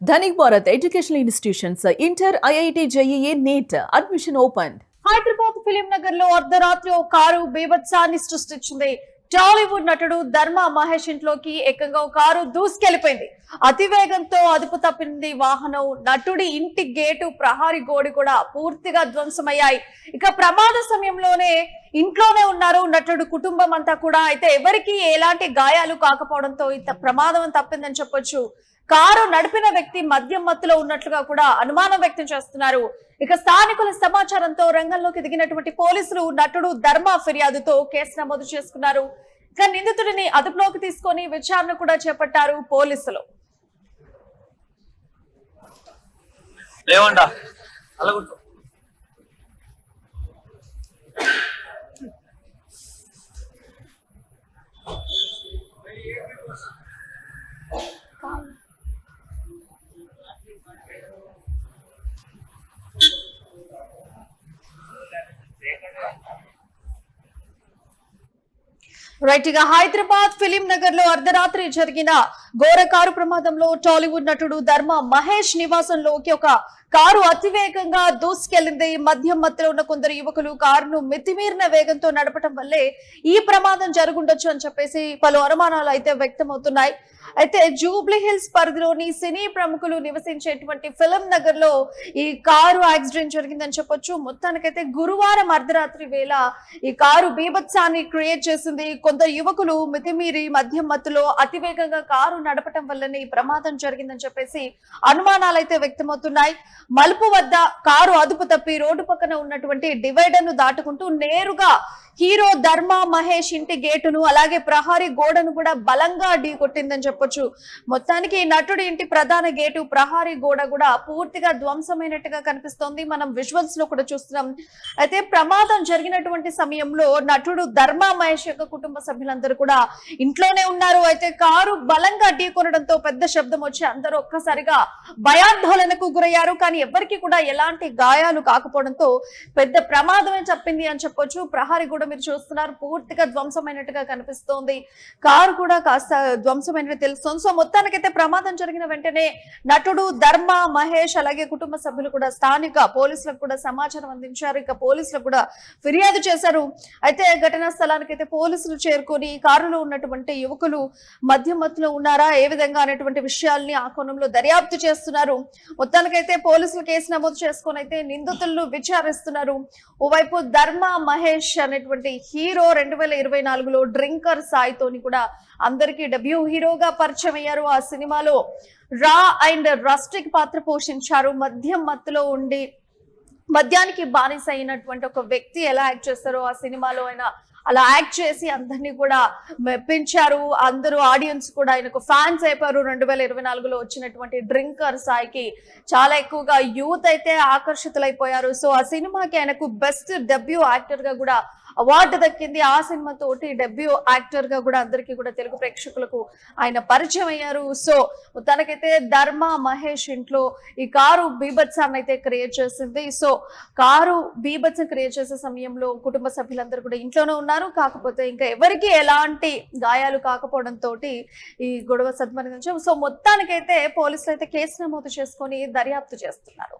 Dhanik Bharat Educational Institutions, Inter, IIT, JEE, NEET, admission opened. Hyderabad film Nagar లో అర్ధరాత్రి ఓ car బీభత్సాన్ని సృష్టించింది. టాలీవుడ్ నటుడు ధర్మ మహేష్ ఇంట్లోకి ఏకంగా ఓ కారు దూసుకెళ్లిపోయింది. అతివేగంతో అదుపు తప్పింది వాహనం. నటుడి ఇంటి గేటు, ప్రహారీ గోడి కూడా పూర్తిగా ధ్వంసమయ్యాయి. ఇక ప్రమాద సమయంలోనే ఇంట్లోనే ఉన్నారు నటుడు కుటుంబం అంతా కూడా. అయితే ఎవరికి ఎలాంటి గాయాలు కాకపోవడంతో ఇంత ప్రమాదం తప్పిందని చెప్పొచ్చు. కారు నడిపిన వ్యక్తి మద్యం మత్తులో ఉన్నట్లుగా కూడా అనుమానం వ్యక్తం చేస్తున్నారు. ఇక స్థానికుల సమాచారంతో రంగంలోకి దిగినటువంటి పోలీసులు నటుడు ధర్మ ఫిర్యాదుతో కేసు నమోదు చేసుకున్నారు. ఇక నిందితుడిని అదుపులోకి తీసుకొని విచారణ కూడా చేపట్టారు పోలీసులు. రైట్, ఇక హైదరాబాద్ ఫిలిం నగర్ లో అర్ధరాత్రి జరిగిన ఘోర కారు ప్రమాదంలో టాలీవుడ్ నటుడు ధర్మ మహేష్ నివాసంలోకి ఒక కారు అతివేగంగా దూసుకెళ్లింది. మద్యం మత్తులో ఉన్న కొందరు యువకులు కారును మితిమీరిన వేగంతో నడపడం వల్లే ఈ ప్రమాదం జరుగుండొచ్చు అని చెప్పేసి పలు అనుమానాలు అయితే వ్యక్తమవుతున్నాయి. అయితే జూబ్లీ హిల్స్ పరిధిలోని సినీ ప్రముఖులు నివసించేటువంటి ఫిలిం నగర్ లో ఈ కారు యాక్సిడెంట్ జరిగిందని చెప్పొచ్చు. మొత్తానికైతే గురువారం అర్ధరాత్రి వేళ ఈ కారు బీభత్సాన్ని క్రియేట్ చేసింది. కొందరు యువకులు మితిమీరి మద్యం మత్తులో అతివేగంగా కారు నడపటం వల్లనే ఈ ప్రమాదం జరిగిందని చెప్పేసి అనుమానాలు అయితే వ్యక్తమవుతున్నాయి. మలుపు వద్ద కారు అదుపు తప్పి రోడ్డు పక్కన ఉన్నటువంటి డివైడర్ ను దాటుకుంటూ నేరుగా హీరో ధర్మ మహేష్ ఇంటి గేటును అలాగే ప్రహారీ గోడను కూడా బలంగా ఢీకొట్టిందని చెప్పొచ్చు. మొత్తానికి నటుడి ఇంటి ప్రధాన గేటు, ప్రహారీ గోడ కూడా పూర్తిగా ధ్వంసమైనట్టుగా కనిపిస్తోంది. మనం విజువల్స్ లో కూడా చూస్తున్నాం. అయితే ప్రమాదం జరిగినటువంటి సమయంలో నటుడు ధర్మ మహేష్ యొక్క కుటుంబ సభ్యులందరూ కూడా ఇంట్లోనే ఉన్నారు. అయితే కారు బలంగా ఢీకొనడంతో పెద్ద శబ్దం వచ్చి అందరూ ఒక్కసారిగా భయాందోళనకు గురయ్యారు. కానీ ఎవరికి కూడా ఎలాంటి గాయాలు కాకపోవడంతో పెద్ద ప్రమాదమే తప్పింది అని చెప్పొచ్చు. ప్రహారీ గోడ మీరు చూస్తున్నారు పూర్తిగా ధ్వంసమైనట్టుగా కనిపిస్తోంది. కారు కూడా కాస్త ధ్వంసమైనట్టు తెలుస్తోంది. సో మొత్తానికైతే ప్రమాదం జరిగిన వెంటనే నటుడు ధర్మ మహేష్ అలాగే కుటుంబ సభ్యులు కూడా స్థానిక పోలీసులకు కూడా సమాచారం అందించారు. ఇక పోలీసులకు కూడా ఫిర్యాదు చేశారు. అయితే ఘటనా స్థలానికి అయితే పోలీసులు చేరుకొని కారులో ఉన్నటువంటి యువకులు మద్యం మత్తులో ఉన్నారా, ఏ విధంగా అనేటువంటి విషయాల్ని ఆ కోణంలో దర్యాప్తు చేస్తున్నారు. మొత్తానికైతే పోలీసులు కేసు నమోదు చేసుకొని అయితే నిందితులను విచారిస్తున్నారు. ఓవైపు ధర్మ మహేష్ అనేటువంటి హీరో 2024లో డ్రింకర్ సాయితోని కూడా అందరికీ డెబ్యూ హీరోగా పరిచయం అయ్యారు. ఆ సినిమాలో రా అండ్ రస్టిక్ పాత్ర పోషించారు. మద్యం మత్తులో ఉండి మద్యానికి బానిస అయినటువంటి ఒక వ్యక్తి ఎలా యాక్ట్ చేస్తారో ఆ సినిమాలో ఆయన అలా యాక్ట్ చేసి అందరినీ కూడా మెప్పించారు. అందరూ ఆడియన్స్ కూడా ఆయనకు ఫ్యాన్స్ అయిపోయారు. 2024లో వచ్చినటువంటి డ్రింకర్ సాయికి చాలా ఎక్కువగా యూత్ అయితే ఆకర్షితులైపోయారు. సో ఆ సినిమాకి ఆయనకు బెస్ట్ డెబ్యూ యాక్టర్ గా కూడా అవార్డు దక్కింది. ఆ సినిమా తోటి డెబ్యూ యాక్టర్ గా కూడా అందరికీ కూడా తెలుగు ప్రేక్షకులకు ఆయన పరిచయం అయ్యారు. సో తనకైతే ధర్మ మహేష్ ఇంట్లో ఈ కారు బీభత్సాన్ని అయితే క్రియేట్ చేసింది. సో కారు బీభత్సం క్రియేట్ చేసే సమయంలో కుటుంబ సభ్యులందరూ కూడా ఇంట్లోనే ఉన్నారు. కాకపోతే ఇంకా ఎవరికి ఎలాంటి గాయాలు కాకపోవడంతో ఈ గొడవ సద్మనించారు. సో మొత్తానికైతే పోలీసులు అయితే కేసు నమోదు చేసుకొని దర్యాప్తు చేస్తున్నారు.